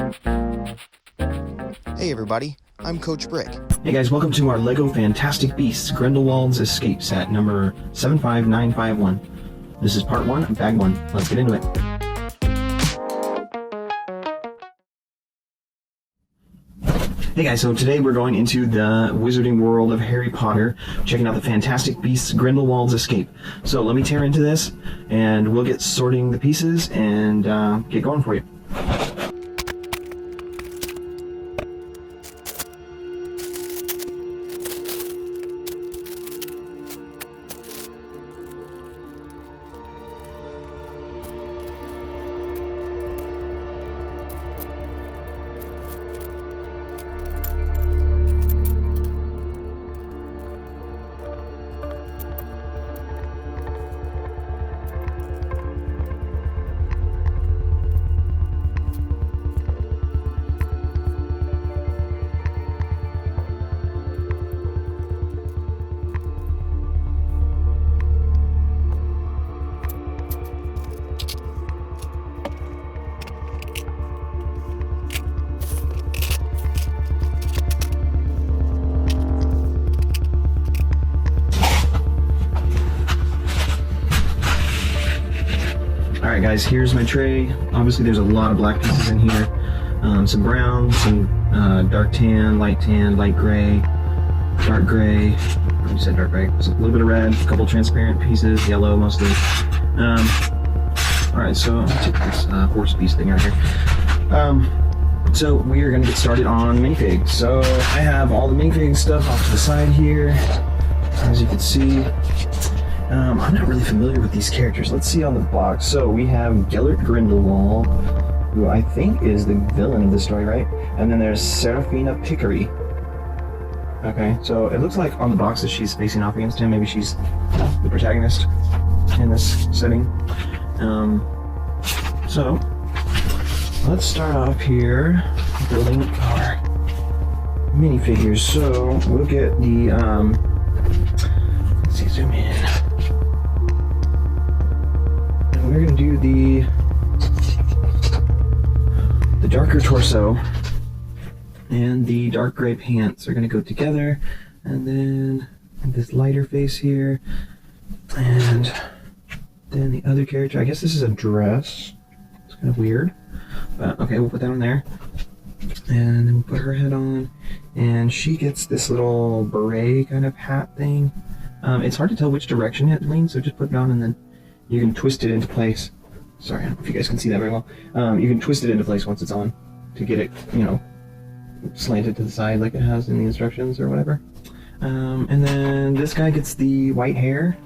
Hey everybody, I'm Coach Brick. Hey guys, welcome to our LEGO Fantastic Beasts Grindlewald's Escape set number 75951. This is part 1 of bag 1. Let's get into it. Hey guys, so today we're going into the wizarding world of Harry Potter, checking out the Fantastic Beasts Grindlewald's Escape. So let me tear into this, and we'll get sorting the pieces and get going for you. Alright guys, here's my tray. Obviously there's a lot of black pieces in here. Some brown, some dark tan, light gray, dark gray. You said dark gray. A little bit of red, a couple transparent pieces, yellow mostly. Alright, so I'm gonna take this horse piece thing out here. So we are going to get started on minifigs. So I have all the minifig stuff off to the side here, as you can see. I'm not really familiar with these characters. Let's see on the box. So we have Grindlewald, who I think is the villain of the story, right? And then there's Seraphina Picquery. Okay, so it looks like on the box that she's facing off against him. Maybe she's the protagonist in this setting. So let's start off here building our minifigures. So we'll get the let's see, zoom in. We're going to do the darker torso and the dark gray pants are going to go together, and then this lighter face here, and then the other character. I guess this is a dress. It's kind of weird, but okay, we'll put that on there, and then we'll put her head on, and she gets this little beret kind of hat thing. It's hard to tell which direction it leans, so just put it on and then you can twist it into place. Sorry, I don't know if you guys can see that very well. You can twist it into place once it's on to get it, you know, slanted to the side like it has in the instructions or whatever. And then this guy gets the white hair.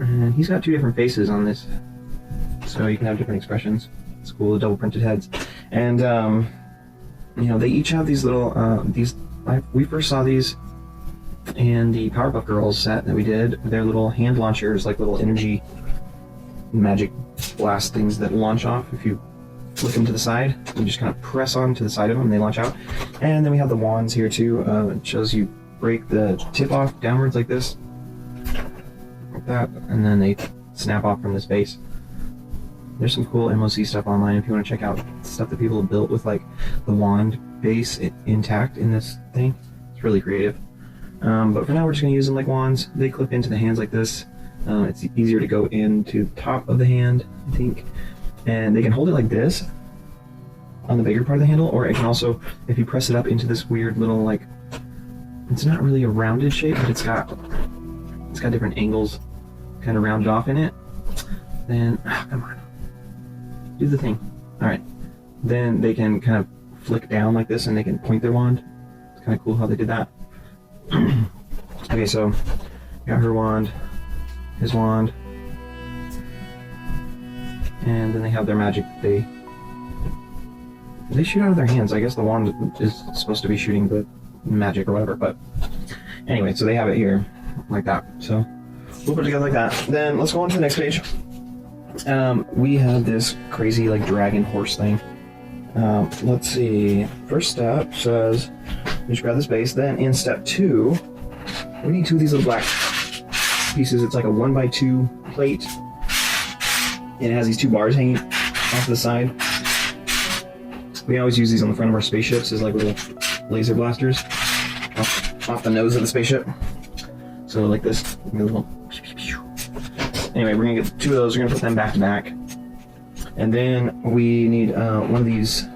And he's got two different faces on this, so you can have different expressions. It's cool, the double printed heads. And, you know, they each have these little, we first saw these in the Powerpuff Girls set that we did. They're little hand launchers, like little energy magic blast things that launch off. If you flick them to the side, you just kind of press on to the side of them and they launch out. And then we have the wands here too. It shows you break the tip off downwards like this, like that, and then they snap off from this base. There's some cool MOC stuff online if you want to check out stuff that people have built with like the wand base intact in this thing. It's really creative. But for now we're just going to use them like wands. They clip into the hands like this. It's easier to go into the top of the hand, I think. And they can hold it like this on the bigger part of the handle, or it can also, if you press it up into this weird little, like, it's not really a rounded shape, but it's got different angles kind of rounded off in it. Then, come on, do the thing. Alright, then they can kind of flick down like this and they can point their wand. It's kind of cool how they did that. Okay, so got her wand, his wand, and then they have their magic. They shoot out of their hands. I guess the wand is supposed to be shooting the magic or whatever, but anyway, so they have it here like that. So we'll put it together like that. Then let's go on to the next page. We have this crazy like dragon horse thing. Let's see. First step says just grab this base. Then in step 2, we need 2 of these little black pieces. It's like a 1x2 plate, and it has these 2 bars hanging off the side. We always use these on the front of our spaceships as like little laser blasters off the nose of the spaceship. So like this. Anyway, we're gonna get 2 of those. We're gonna put them back to back, and then we need one of these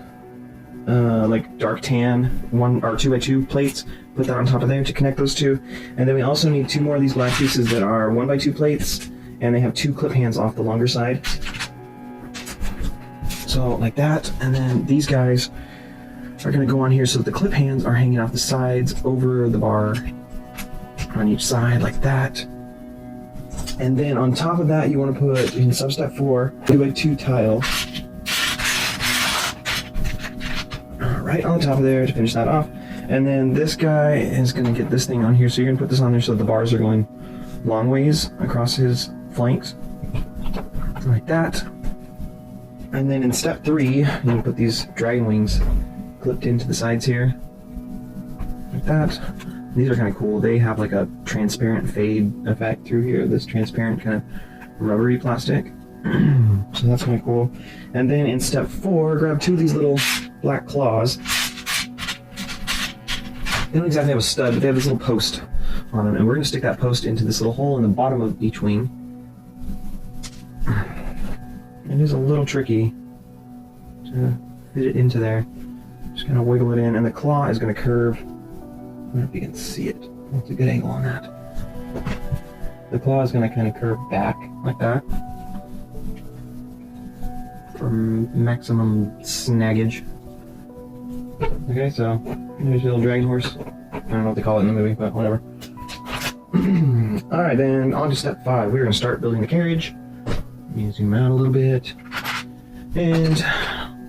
like dark tan 1 or 2x2 plates. Put that on top of there to connect those two, and then we also need 2 more of these black pieces that are 1x2 plates, and they have 2 clip hands off the longer side. So like that, and then these guys are gonna go on here so that the clip hands are hanging off the sides over the bar on each side like that. And then on top of that, you want to put in sub-step 4 2x2 tile right on the top of there to finish that off. And then this guy is going to get this thing on here, so you're going to put this on there so the bars are going long ways across his flanks like that. And then in step 3, you can put these dragon wings clipped into the sides here like that. These are kind of cool. They have like a transparent fade effect through here, this transparent kind of rubbery plastic. So that's kind of cool. And then in step 4, grab 2 of these little black claws. They don't exactly have a stud, but they have this little post on them, and we're going to stick that post into this little hole in the bottom of each wing. It is a little tricky to fit it into there. Just kind of wiggle it in, and the claw is going to curve. I don't know if you can see it. That's a good angle on that. The claw is going to kind of curve back like that for maximum snaggage. Okay, so there's your little dragon horse. I don't know what they call it in the movie, but whatever. Alright, then on to step 5. We're going to start building the carriage. Let me zoom out a little bit. And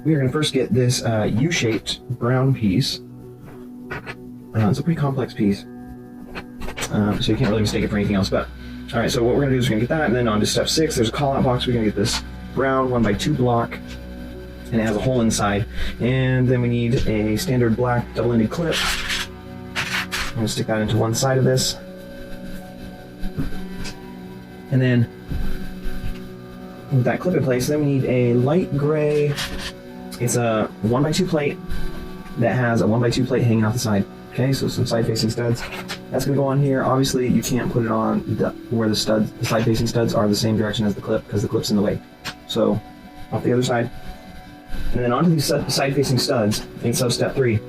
we're going to first get this U-shaped brown piece. It's a pretty complex piece, so you can't really mistake it for anything else. But alright, so what we're going to do is we're going to get that, and then on to step 6, there's a call-out box. We're going to get this brown 1x2 block, and it has a hole inside. And then we need a standard black double-ended clip. I'm going to stick that into one side of this. And then with that clip in place, then we need a light gray, it's a 1x2 plate that has a 1x2 plate hanging off the side. Okay, so some side-facing studs. That's going to go on here. Obviously, you can't put it on where the side-facing studs are the same direction as the clip, because the clip's in the way. So, off the other side. And then onto these side-facing studs in sub-step 3.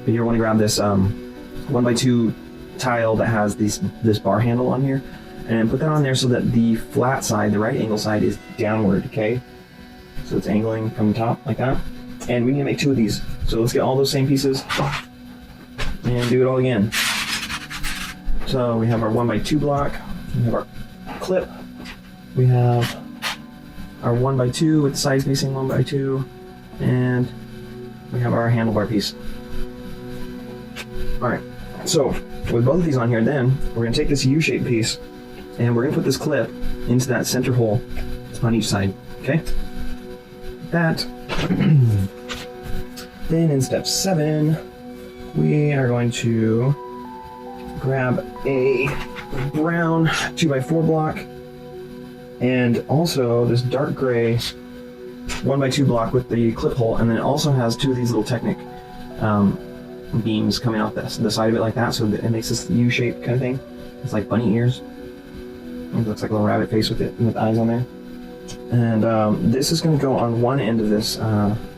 You're going to grab this 1x2 tile that has this bar handle on here, and put that on there so that the flat side, the right angle side, is downward, okay? So it's angling from the top, like that. And we need to make 2 of these. So let's get all those same pieces and do it all again. So we have our 1x2 block, we have our clip, we have our 1x2 with the sides facing 1x2, and we have our handlebar piece. Alright, so with both of these on here, then we're going to take this U-shaped piece and we're going to put this clip into that center hole on each side, okay? That. Then in step 7, we are going to grab a brown 2x4 block and also this dark gray 1x2 block with the clip hole, and then it also has 2 of these little Technic beams coming off the side of it like that, so that it makes this U-shaped kind of thing. It's like bunny ears. It looks like a little rabbit face with eyes on there. And this is going to go on one end of this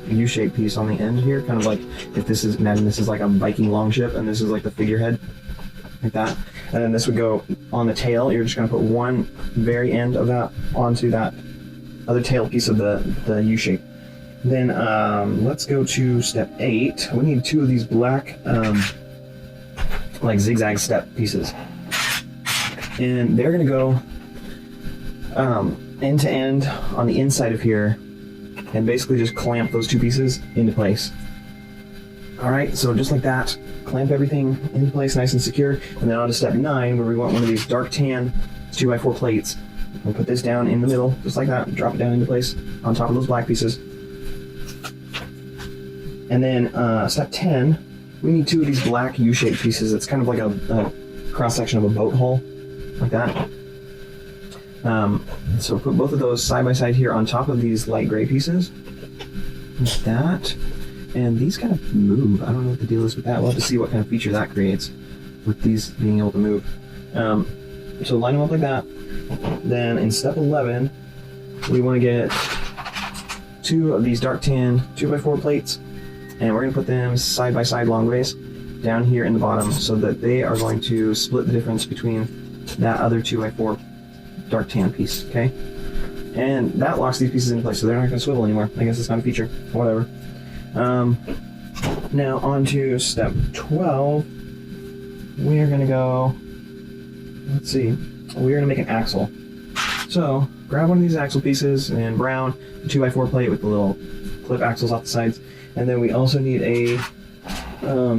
U-shaped piece on the end here, kind of like if this is, imagine this is like a Viking longship and this is like the figurehead, like that. And then this would go on the tail. You're just going to put one very end of that onto that other tail piece of the U-shape. Then let's go to step 8. We need 2 of these black like zigzag step pieces. And they're going to go end to end on the inside of here and basically just clamp those 2 pieces into place. Alright, so just like that, clamp everything into place nice and secure, and then on to step 9 where we want one of these dark tan 2x4 plates. We'll put this down in the middle, just like that, drop it down into place on top of those black pieces. And then step 10, we need 2 of these black U-shaped pieces. It's kind of like a cross-section of a boat hull, like that. So put both of those side by side here on top of these light gray pieces, like that. and these kind of move. I don't know what the deal is with that. We'll have to see what kind of feature that creates with these being able to move. So line them up like that. Then in step 11, we want to get 2 of these dark tan 2x4 plates, and we're going to put them side by side long ways down here in the bottom so that they are going to split the difference between that other 2x4 dark tan piece, okay? And that locks these pieces into place, so they're not going to swivel anymore. I guess it's not a feature, whatever. Now on to step 12. We're going to go, let's see, we're going to make an axle. So grab one of these axle pieces and brown the 2x4 plate with the little clip axles off the sides. And then we also need a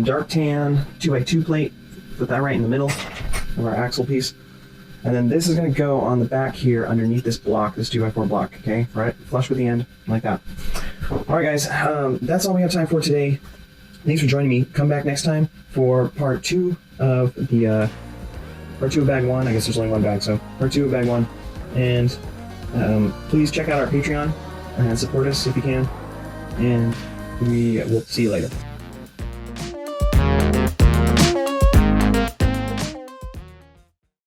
dark tan 2x2 plate. Put that right in the middle of our axle piece. And then this is going to go on the back here underneath this block, this 2x4 block, okay? Right, flush with the end, like that. Alright guys, that's all we have time for today. Thanks for joining me. Come back next time for part 2 of the, part 2 of bag 1. I guess there's only one bag, so part 2 of bag 1. And please check out our Patreon and support us if you can. And we will see you later.